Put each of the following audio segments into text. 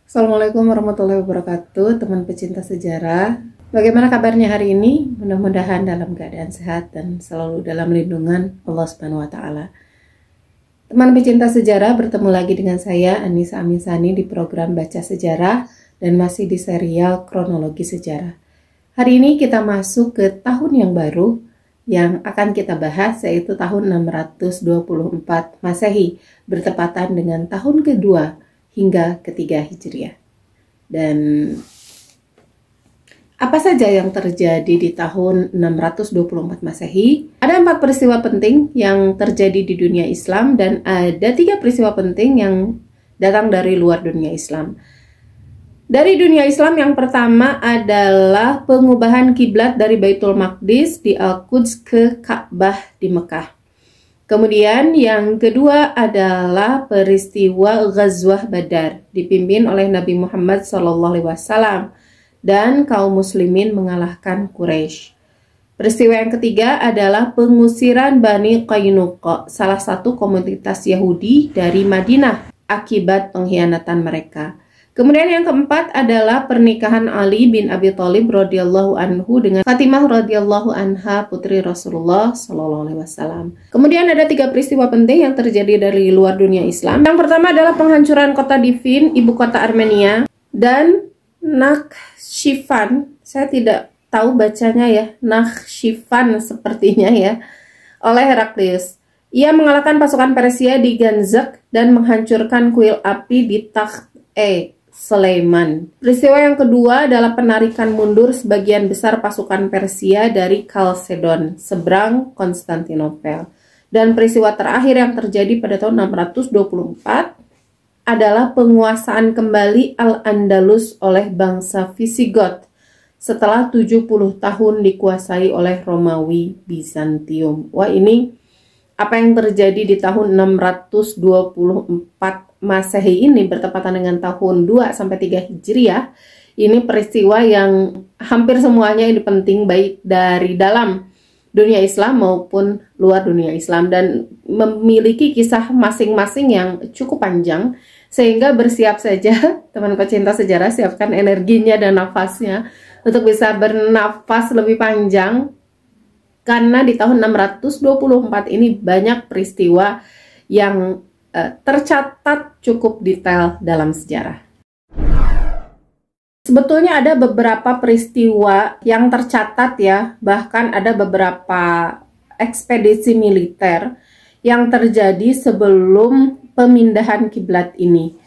Assalamualaikum warahmatullahi wabarakatuh, teman pecinta sejarah. Bagaimana kabarnya hari ini? Mudah-mudahan dalam keadaan sehat dan selalu dalam lindungan Allah Subhanahu wa taala. Teman pecinta sejarah, bertemu lagi dengan saya Anissa Amisani di program Baca Sejarah dan masih di serial Kronologi Sejarah. Hari ini kita masuk ke tahun yang baru yang akan kita bahas, yaitu tahun 624 Masehi, bertepatan dengan tahun kedua hingga ketiga Hijriah. Dan apa saja yang terjadi di tahun 624 Masehi? Ada 4 peristiwa penting yang terjadi di dunia Islam dan ada 3 peristiwa penting yang datang dari luar dunia Islam. Dari dunia Islam, yang pertama adalah pengubahan kiblat dari Baitul Maqdis di Al-Quds ke Ka'bah di Mekah. Kemudian yang kedua adalah peristiwa Ghazwah Badar dipimpin oleh Nabi Muhammad SAW dan kaum muslimin mengalahkan Quraisy. Peristiwa yang ketiga adalah pengusiran Bani Qainuqa, salah satu komunitas Yahudi dari Madinah akibat pengkhianatan mereka. Kemudian yang keempat adalah pernikahan Ali bin Abi Thalib radhiyallahu anhu dengan Fatimah radhiyallahu anha, putri Rasulullah SAW. Kemudian ada 3 peristiwa penting yang terjadi dari luar dunia Islam. Yang pertama adalah penghancuran kota Divin, ibu kota Armenia, dan Nakhchivan, saya tidak tahu bacanya ya, Nakhchivan sepertinya ya, oleh Heraklius. Ia mengalahkan pasukan Persia di Ganzak dan menghancurkan kuil api di Takht-e Sulaiman. Peristiwa yang kedua adalah penarikan mundur sebagian besar pasukan Persia dari Kalsedon, seberang Konstantinopel. Dan peristiwa terakhir yang terjadi pada tahun 624 adalah penguasaan kembali Al-Andalus oleh bangsa Visigoth setelah 70 tahun dikuasai oleh Romawi Bizantium. Wah, ini apa yang terjadi di tahun 624 Masehi ini bertepatan dengan tahun 2-3 Hijriah. Ini peristiwa yang hampir semuanya ini penting, baik dari dalam dunia Islam maupun luar dunia Islam, dan memiliki kisah masing-masing yang cukup panjang, sehingga bersiap saja teman pecinta sejarah, siapkan energinya dan nafasnya untuk bisa bernafas lebih panjang, karena di tahun 624 ini banyak peristiwa yang tercatat cukup detail dalam sejarah. Sebetulnya ada beberapa peristiwa yang tercatat ya, bahkan ada beberapa ekspedisi militer yang terjadi sebelum pemindahan kiblat ini.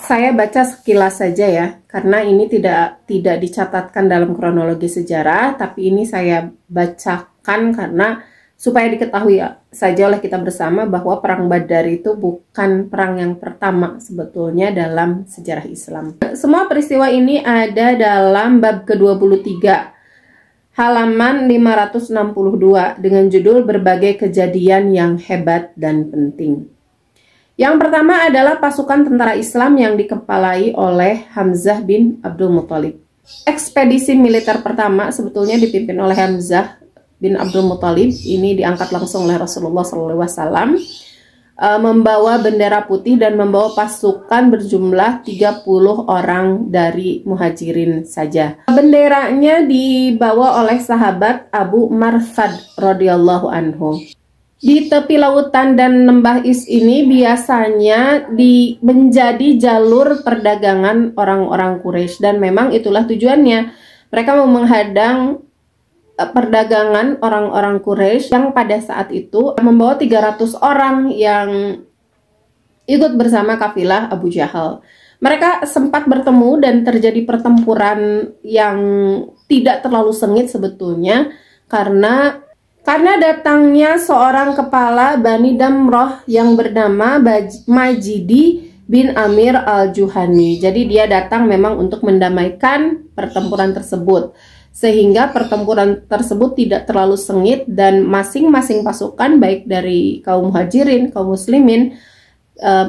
Saya baca sekilas saja ya, karena ini tidak dicatatkan dalam kronologi sejarah, tapi ini saya bacakan karena supaya diketahui saja oleh kita bersama bahwa Perang Badar itu bukan perang yang pertama sebetulnya dalam sejarah Islam. Semua peristiwa ini ada dalam bab ke-23, halaman 562, dengan judul Berbagai Kejadian yang Hebat dan Penting. Yang pertama adalah pasukan tentara Islam yang dikepalai oleh Hamzah bin Abdul Muthalib. Ekspedisi militer pertama sebetulnya dipimpin oleh Hamzah bin Abdul Muthalib. Ini diangkat langsung oleh Rasulullah SAW, membawa bendera putih dan membawa pasukan berjumlah 30 orang dari muhajirin saja. Benderanya dibawa oleh sahabat Abu Marsad radhiyallahu anhu. Di tepi lautan dan lembah Is ini biasanya menjadi jalur perdagangan orang-orang Quraisy, dan memang itulah tujuannya. Mereka mau menghadang perdagangan orang-orang Quraisy yang pada saat itu membawa 300 orang yang ikut bersama kafilah Abu Jahal. Mereka sempat bertemu dan terjadi pertempuran yang tidak terlalu sengit sebetulnya, karena datangnya seorang kepala Bani Damroh yang bernama Majidi bin Amir al-Juhani. Jadi dia datang memang untuk mendamaikan pertempuran tersebut, sehingga pertempuran tersebut tidak terlalu sengit dan masing-masing pasukan baik dari kaum muhajirin, kaum muslimin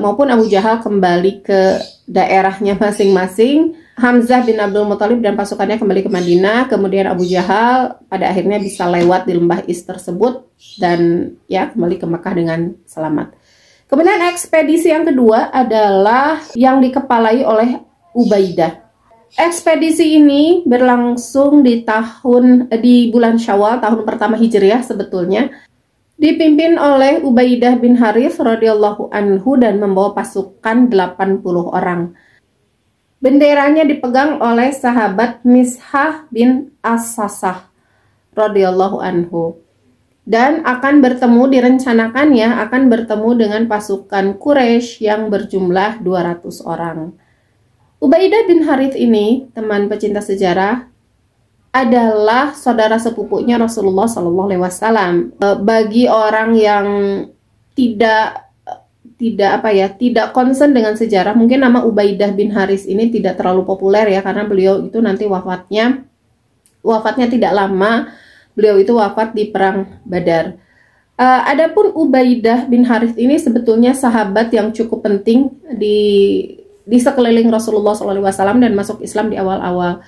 maupun Abu Jahal kembali ke daerahnya masing-masing. Hamzah bin Abdul Muthalib dan pasukannya kembali ke Madinah. Kemudian Abu Jahal pada akhirnya bisa lewat di lembah Is tersebut dan ya kembali ke Makkah dengan selamat. Kemudian ekspedisi yang kedua adalah yang dikepalai oleh Ubaidah. Ekspedisi ini berlangsung di bulan Syawal tahun pertama Hijriah sebetulnya, dipimpin oleh Ubaidah bin Harith radhiyallahu anhu dan membawa pasukan 80 orang. Benderanya dipegang oleh sahabat Mishah bin As-Sasah radhiyallahu anhu. Dan direncanakannya akan bertemu dengan pasukan Quraisy yang berjumlah 200 orang. Ubaidah bin Harith ini, teman pecinta sejarah, adalah saudara sepupunya Rasulullah SAW. Bagi orang yang tidak concern dengan sejarah, mungkin nama Ubaidah bin Harith ini tidak terlalu populer ya, karena beliau itu nanti wafatnya tidak lama. Beliau itu wafat di perang Badar. Adapun Ubaidah bin Harith ini sebetulnya sahabat yang cukup penting di sekeliling Rasulullah SAW dan masuk Islam di awal-awal.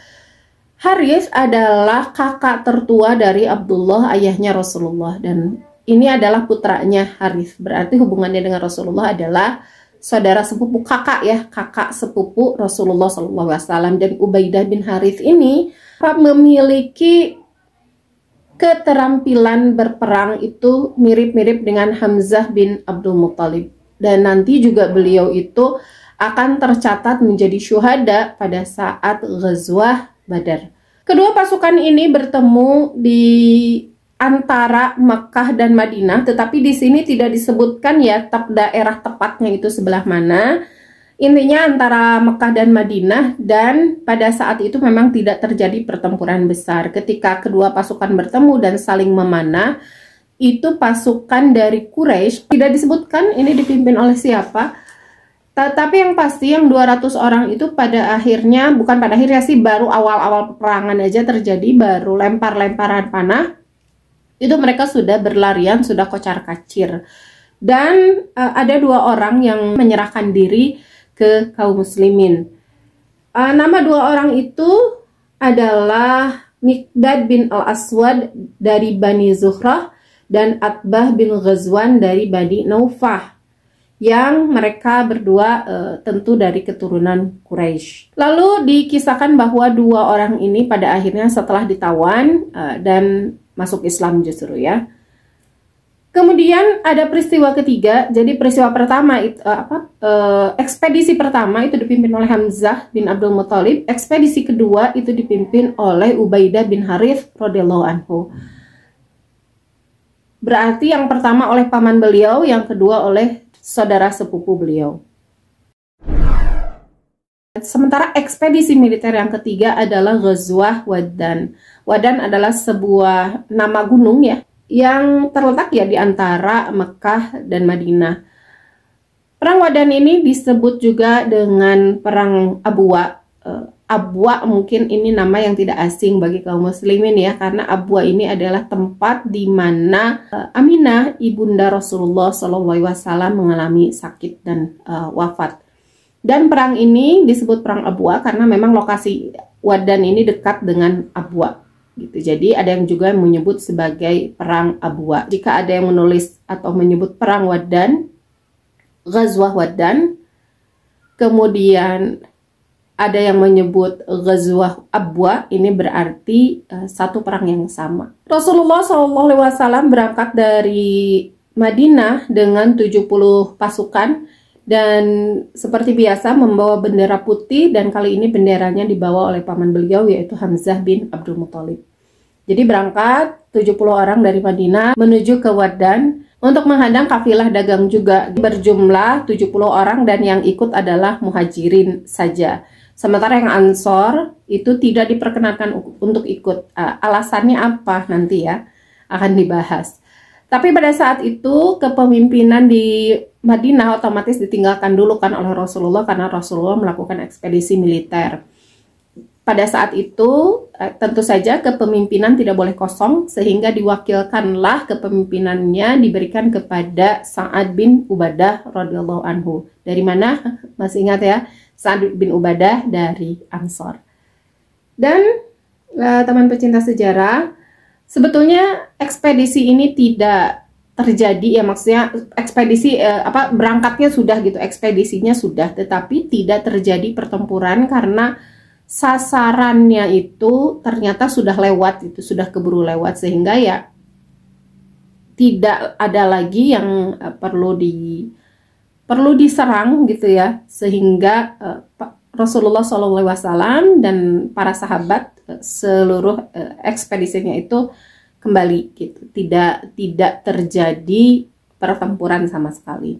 Harith adalah kakak tertua dari Abdullah, ayahnya Rasulullah, dan ini adalah putranya Harith. Berarti hubungannya dengan Rasulullah adalah saudara sepupu, kakak sepupu Rasulullah SAW. Dan Ubaidah bin Harith ini memiliki keterampilan berperang itu mirip-mirip dengan Hamzah bin Abdul Muttalib. Dan nanti juga beliau itu akan tercatat menjadi syuhada pada saat Ghazwah Badar. Kedua pasukan ini bertemu di antara Makkah dan Madinah, tetapi di sini tidak disebutkan ya daerah tepatnya itu sebelah mana. Intinya antara Makkah dan Madinah, dan pada saat itu memang tidak terjadi pertempuran besar. Ketika kedua pasukan bertemu dan saling memanah, itu pasukan dari Quraisy, tidak disebutkan ini dipimpin oleh siapa. Tapi yang pasti yang 200 orang itu bukan pada akhirnya sih, baru awal-awal peperangan aja terjadi, baru lempar-lemparan panah, itu mereka sudah berlarian, sudah kocar-kacir. Dan ada 2 orang yang menyerahkan diri ke kaum muslimin. Nama 2 orang itu adalah Miqdad bin Al-Aswad dari Bani Zuhrah dan Atbah bin Ghazwan dari Bani Naufah, yang mereka berdua tentu dari keturunan Quraisy. Lalu dikisahkan bahwa 2 orang ini pada akhirnya setelah ditawan dan masuk Islam justru ya. Kemudian ada peristiwa ketiga. Jadi peristiwa pertama ekspedisi pertama itu dipimpin oleh Hamzah bin Abdul Muttalib. Ekspedisi kedua itu dipimpin oleh Ubaidah bin Harith radhiyallahu anhu. Berarti yang pertama oleh paman beliau, yang kedua oleh saudara sepupu beliau. Sementara ekspedisi militer yang ketiga adalah Ghazwah Wadan. Wadan adalah sebuah nama gunung ya, yang terletak ya di antara Mekah dan Madinah. Perang Wadan ini disebut juga dengan Perang Abwa. Abwa mungkin ini nama yang tidak asing bagi kaum muslimin ya, karena Abwa ini adalah tempat di mana Aminah ibunda Rasulullah SAW mengalami sakit dan wafat. Dan perang ini disebut Perang Abwa karena memang lokasi Wadan ini dekat dengan Abwa gitu. Jadi ada yang juga menyebut sebagai Perang Abwa. Jika ada yang menulis atau menyebut Perang Wadan, Ghazwah Wadan, kemudian ada yang menyebut Ghazwah Abwa, ini berarti satu perang yang sama. Rasulullah SAW berangkat dari Madinah dengan 70 pasukan dan seperti biasa membawa bendera putih, dan kali ini benderanya dibawa oleh paman beliau yaitu Hamzah bin Abdul Muttalib. Jadi berangkat 70 orang dari Madinah menuju ke Wadan untuk menghadang kafilah dagang juga, berjumlah 70 orang dan yang ikut adalah muhajirin saja. Sementara yang Ansor itu tidak diperkenankan untuk ikut. Alasannya apa nanti ya akan dibahas. Tapi pada saat itu kepemimpinan di Madinah otomatis ditinggalkan dulu kan oleh Rasulullah, karena Rasulullah melakukan ekspedisi militer. Pada saat itu tentu saja kepemimpinan tidak boleh kosong, sehingga diwakilkanlah kepemimpinannya diberikan kepada Sa'ad bin Ubadah radhiyallahu anhu. Dari mana? Masih ingat ya? Sa'ad bin Ubadah dari Ansor. Dan teman pecinta sejarah, sebetulnya ekspedisi ini tidak terjadi, ya maksudnya ekspedisi berangkatnya sudah gitu, ekspedisinya sudah, tetapi tidak terjadi pertempuran karena sasarannya itu ternyata sudah lewat, itu sudah keburu lewat, sehingga ya tidak ada lagi yang perlu diserang gitu ya, sehingga Rasulullah SAW dan para sahabat seluruh ekspedisinya itu kembali gitu, tidak terjadi pertempuran sama sekali.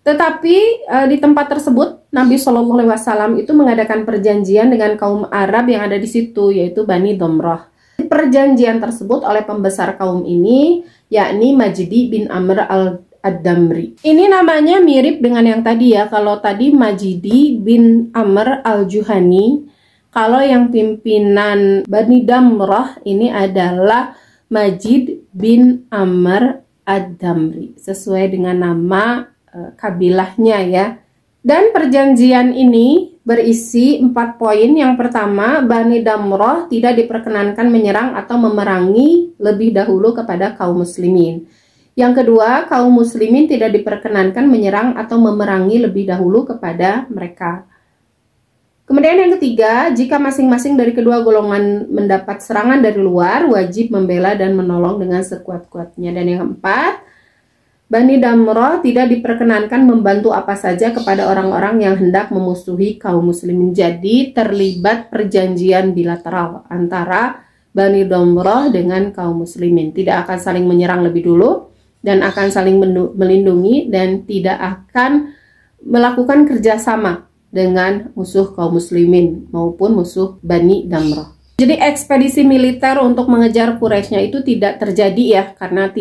Tetapi di tempat tersebut Nabi Shallallahu Alaihi Wasallam itu mengadakan perjanjian dengan kaum Arab yang ada di situ, yaitu Bani Domrah. Perjanjian tersebut oleh pembesar kaum ini, yakni Majdi bin Amr al-Damri. Ini namanya mirip dengan yang tadi ya. Kalau tadi Majdi bin Amr al-Juhani, kalau yang pimpinan Bani Damrah ini adalah Majid bin Amr ad-Damri, sesuai dengan nama kabilahnya ya. Dan perjanjian ini berisi 4 poin. Yang pertama, Bani Damrah tidak diperkenankan menyerang atau memerangi lebih dahulu kepada kaum muslimin. Yang kedua, kaum muslimin tidak diperkenankan menyerang atau memerangi lebih dahulu kepada mereka. Kemudian yang ketiga, jika masing-masing dari kedua golongan mendapat serangan dari luar, wajib membela dan menolong dengan sekuat-kuatnya. Dan yang keempat, Bani Damrah tidak diperkenankan membantu apa saja kepada orang-orang yang hendak memusuhi kaum muslimin. Jadi terlibat perjanjian bilateral antara Bani Damrah dengan kaum muslimin. Tidak akan saling menyerang lebih dulu, dan akan saling melindungi, dan tidak akan melakukan kerjasama dengan musuh kaum muslimin maupun musuh Bani Damrah. Jadi ekspedisi militer untuk mengejar Quraisynya itu tidak terjadi ya, karena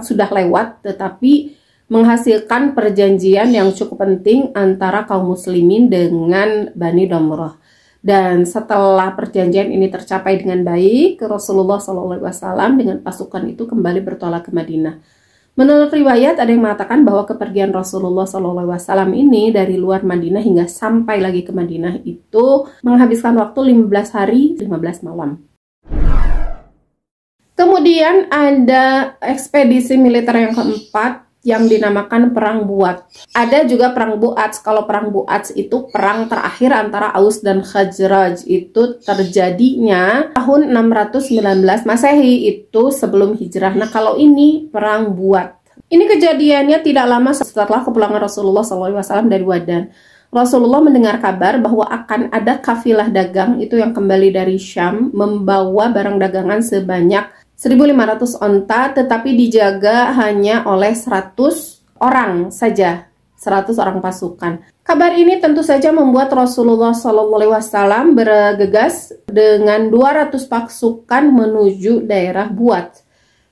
sudah lewat, tetapi menghasilkan perjanjian yang cukup penting antara kaum muslimin dengan Bani Damrah. Dan setelah perjanjian ini tercapai dengan baik, Rasulullah SAW dengan pasukan itu kembali bertolak ke Madinah. Menurut riwayat ada yang mengatakan bahwa kepergian Rasulullah SAW ini dari luar Madinah hingga sampai lagi ke Madinah itu menghabiskan waktu 15 hari 15 malam. Kemudian ada ekspedisi militer yang keempat yang dinamakan Perang Buat. Ada juga Perang Bu'ats. Kalau Perang Bu'ats itu perang terakhir antara Aus dan Khazraj. Itu terjadinya tahun 619 Masehi, itu sebelum hijrah. Nah, kalau ini Perang Buat. Ini kejadiannya tidak lama setelah kepulangan Rasulullah SAW dari Wadan. Rasulullah mendengar kabar bahwa akan ada kafilah dagang itu yang kembali dari Syam membawa barang dagangan sebanyak 1.500 onta, tetapi dijaga hanya oleh 100 orang saja, 100 orang pasukan. Kabar ini tentu saja membuat Rasulullah SAW bergegas dengan 200 pasukan menuju daerah Buat.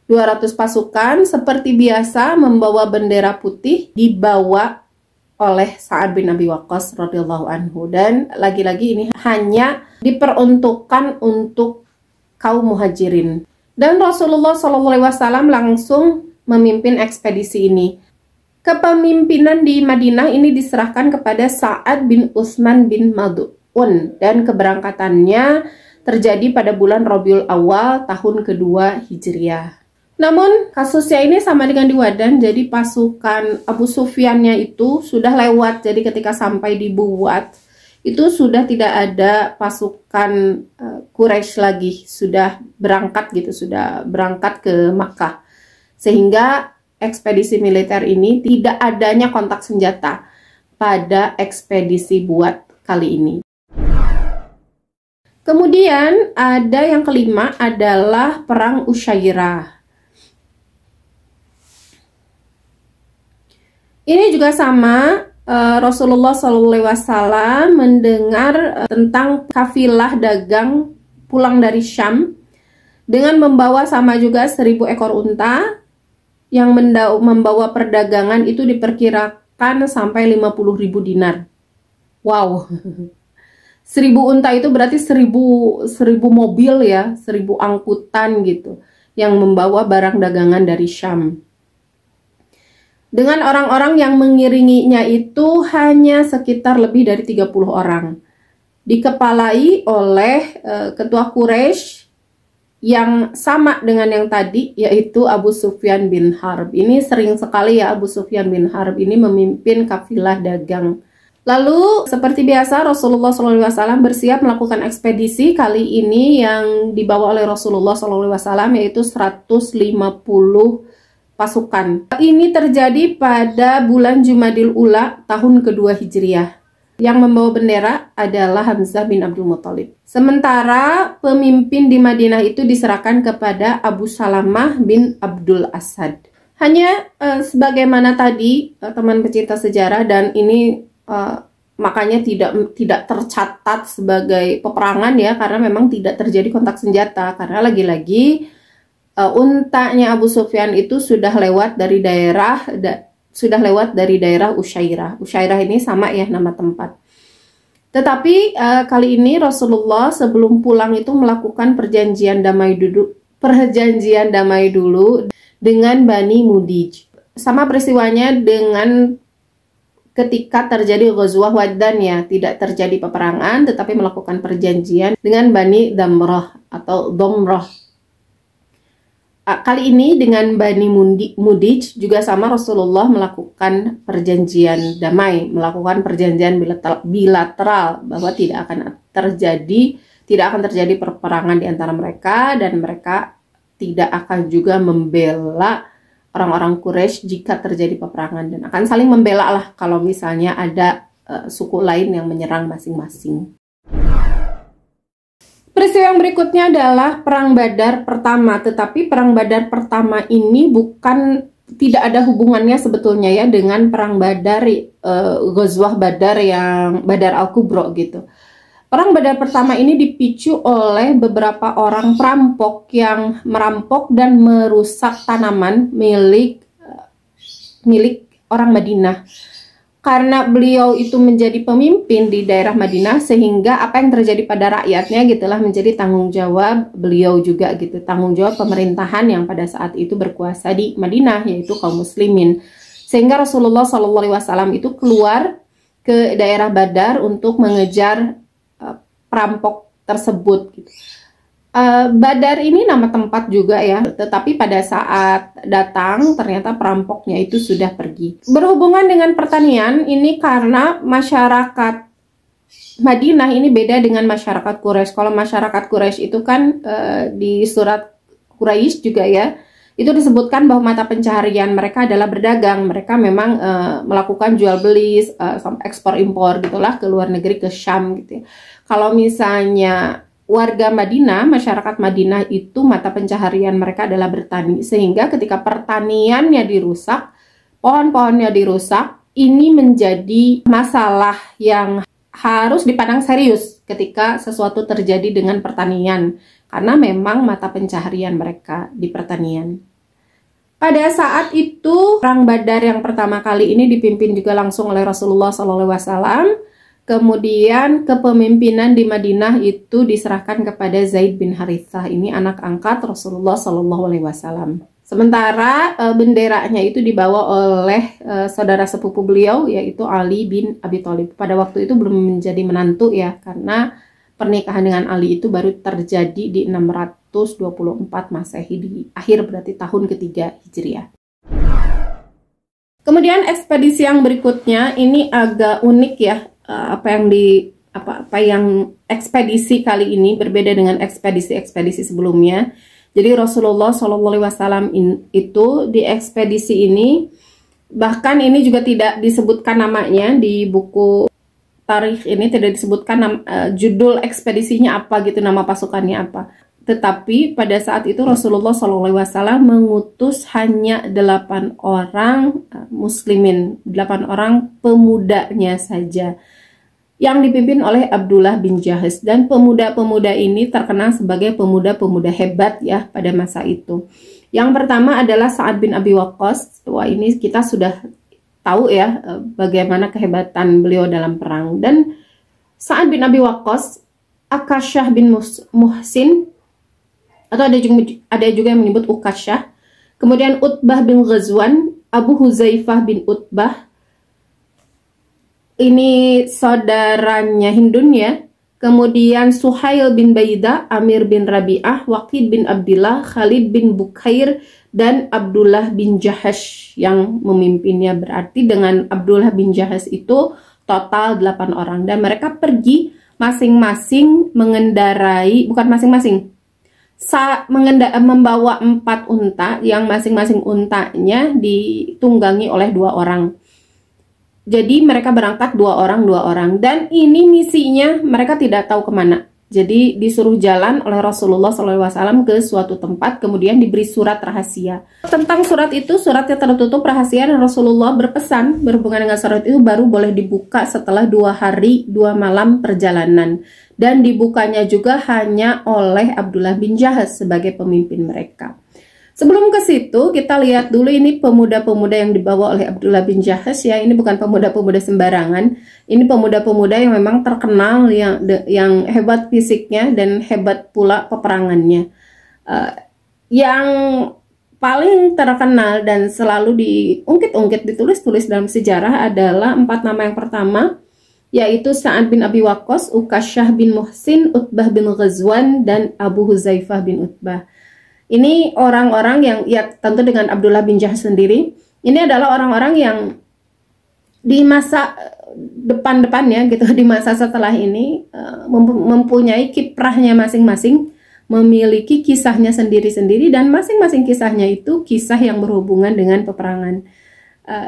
200 pasukan seperti biasa membawa bendera putih dibawa oleh Sa'ad bin Abi Waqqas radhiyallahu anhu, dan lagi-lagi ini hanya diperuntukkan untuk kaum muhajirin. Dan Rasulullah SAW langsung memimpin ekspedisi ini. Kepemimpinan di Madinah ini diserahkan kepada Sa'ad bin Utsman bin Mad'un, dan keberangkatannya terjadi pada bulan Rabiul Awal tahun kedua Hijriah. Namun kasusnya ini sama dengan di Wadan, jadi pasukan Abu Sufyannya itu sudah lewat. Jadi ketika sampai di Buat itu sudah tidak ada pasukan Quraisy lagi, sudah berangkat gitu, sudah berangkat ke Makkah. Sehingga ekspedisi militer ini tidak adanya kontak senjata pada ekspedisi Buat kali ini. Kemudian ada yang kelima adalah Perang Usyairah. Ini juga sama. Rasulullah SAW mendengar tentang kafilah dagang pulang dari Syam dengan membawa sama juga 1.000 ekor unta yang membawa perdagangan itu diperkirakan sampai 50.000 dinar. Wow, 1.000 unta itu berarti 1.000 mobil ya, 1.000 angkutan gitu yang membawa barang dagangan dari Syam. Dengan orang-orang yang mengiringinya itu hanya sekitar lebih dari 30 orang. Dikepalai oleh ketua Quraisy yang sama dengan yang tadi, yaitu Abu Sufyan bin Harb. Ini sering sekali ya Abu Sufyan bin Harb ini memimpin kafilah dagang. Lalu seperti biasa Rasulullah SAW bersiap melakukan ekspedisi. Kali ini yang dibawa oleh Rasulullah SAW yaitu 150 pasukan. Ini terjadi pada bulan Jumadil Ula tahun kedua Hijriah. Yang membawa bendera adalah Hamzah bin Abdul Muthalib. Sementara pemimpin di Madinah itu diserahkan kepada Abu Salamah bin Abdul Asad. Hanya sebagaimana tadi teman pecinta sejarah, dan ini makanya tidak tercatat sebagai peperangan ya, karena memang tidak terjadi kontak senjata, karena lagi-lagi untanya Abu Sufyan itu sudah lewat dari daerah Usyairah. Usyairah ini sama ya nama tempat. Tetapi kali ini Rasulullah sebelum pulang itu melakukan perjanjian damai dulu dengan Bani Mudij. Sama peristiwanya dengan ketika terjadi Ghazwah Waddan ya, tidak terjadi peperangan tetapi melakukan perjanjian dengan Bani Damrah atau Domrah. Kali ini dengan Bani Mudij juga sama, Rasulullah melakukan perjanjian damai, melakukan perjanjian bilateral bahwa tidak akan terjadi peperangan di antara mereka, dan mereka tidak akan juga membela orang-orang Quraisy jika terjadi peperangan, dan akan saling membela lah kalau misalnya ada suku lain yang menyerang masing-masing. Peristiwa yang berikutnya adalah Perang Badar pertama, tetapi Perang Badar pertama ini tidak ada hubungannya sebetulnya ya dengan Perang Badar, Ghazwah Badar yang Badar Al-Kubra gitu. Perang Badar pertama ini dipicu oleh beberapa orang perampok yang merampok dan merusak tanaman milik orang Madinah. Karena beliau itu menjadi pemimpin di daerah Madinah, sehingga apa yang terjadi pada rakyatnya gitulah menjadi tanggung jawab beliau juga gitu, tanggung jawab pemerintahan yang pada saat itu berkuasa di Madinah, yaitu kaum muslimin. Sehingga Rasulullah SAW itu keluar ke daerah Badar untuk mengejar perampok tersebut gitu. Badar ini nama tempat juga ya, tetapi pada saat datang ternyata perampoknya itu sudah pergi. Berhubungan dengan pertanian ini karena masyarakat Madinah ini beda dengan masyarakat Quraisy. Kalau masyarakat Quraisy itu kan di surat Quraisy juga ya, itu disebutkan bahwa mata pencaharian mereka adalah berdagang. Mereka memang melakukan jual beli, ekspor impor gitulah ke luar negeri, ke Syam gitu ya. Kalau misalnya warga Madinah, masyarakat Madinah itu mata pencaharian mereka adalah bertani, sehingga ketika pertaniannya dirusak, pohon-pohonnya dirusak, ini menjadi masalah yang harus dipandang serius ketika sesuatu terjadi dengan pertanian, karena memang mata pencaharian mereka di pertanian. Pada saat itu Perang Badar yang pertama kali ini dipimpin juga langsung oleh Rasulullah SAW. Kemudian kepemimpinan di Madinah itu diserahkan kepada Zaid bin Harithah. Ini anak angkat Rasulullah SAW. Sementara benderanya itu dibawa oleh saudara sepupu beliau, yaitu Ali bin Abi Thalib. Pada waktu itu belum menjadi menantu ya, karena pernikahan dengan Ali itu baru terjadi di 624 Masehi, di akhir berarti tahun ketiga Hijriah. Kemudian ekspedisi yang berikutnya ini agak unik ya. Apa yang ekspedisi kali ini berbeda dengan ekspedisi sebelumnya. Jadi Rasulullah SAW itu di ekspedisi ini, bahkan ini juga tidak disebutkan namanya di buku tarikh ini, tidak disebutkan judul ekspedisinya apa gitu, nama pasukannya apa. Tetapi pada saat itu Rasulullah SAW mengutus hanya 8 orang muslimin, 8 orang pemudanya saja, yang dipimpin oleh Abdullah bin Jahsh. Dan pemuda-pemuda ini terkenal sebagai pemuda-pemuda hebat ya pada masa itu. Yang pertama adalah Sa'ad bin Abi Waqqas. Wah, ini kita sudah tahu ya bagaimana kehebatan beliau dalam perang. Dan Sa'ad bin Abi Waqqas, Akasyah bin Muhsin, atau ada juga yang menyebut Ukasyah. Kemudian Utbah bin Ghazwan, Abu Huzaifah bin Utbah, ini saudaranya Hindun ya. kemudian Suhail bin Baidah, Amir bin Rabi'ah, Waqid bin Abdillah, Khalid bin Bukhair, dan Abdullah bin Jahash yang memimpinnya. Berarti dengan Abdullah bin Jahash itu total 8 orang, dan mereka pergi masing-masing mengendarai, bukan masing-masing, membawa 4 unta yang masing-masing untanya ditunggangi oleh 2 orang. Jadi mereka berangkat 2 orang, dan ini misinya mereka tidak tahu kemana. Jadi disuruh jalan oleh Rasulullah SAW ke suatu tempat, kemudian diberi surat rahasia. Tentang surat itu, suratnya tertutup rahasia, dan Rasulullah berpesan berhubungan dengan surat itu baru boleh dibuka setelah 2 hari 2 malam perjalanan. Dan dibukanya juga hanya oleh Abdullah bin Jahash sebagai pemimpin mereka. Sebelum ke situ, kita lihat dulu ini pemuda-pemuda yang dibawa oleh Abdullah bin Jahash ya. Ini bukan pemuda-pemuda sembarangan. Ini pemuda-pemuda yang memang terkenal, yang hebat fisiknya dan hebat pula peperangannya. Yang paling terkenal dan selalu diungkit-ungkit, ditulis-tulis dalam sejarah adalah 4 nama yang pertama, yaitu Sa'ad bin Abi Waqqas, Ukasyah bin Muhsin, Utbah bin Ghazwan, dan Abu Huzaifah bin Utbah. Ini orang-orang yang, ya tentu dengan Abdullah bin Jahash sendiri, ini adalah orang-orang yang di masa depan-depannya gitu, di masa setelah ini mempunyai kiprahnya masing-masing, memiliki kisahnya sendiri-sendiri, dan masing-masing kisahnya itu kisah yang berhubungan dengan peperangan.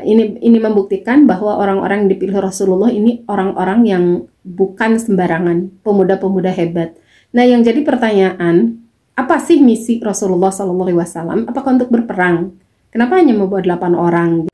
Ini membuktikan bahwa orang-orang yang dipilih Rasulullah ini orang-orang yang bukan sembarangan, pemuda-pemuda hebat. Nah, yang jadi pertanyaan, apa sih misi Rasulullah SAW? Apakah untuk berperang? Kenapa hanya membawa 8 orang?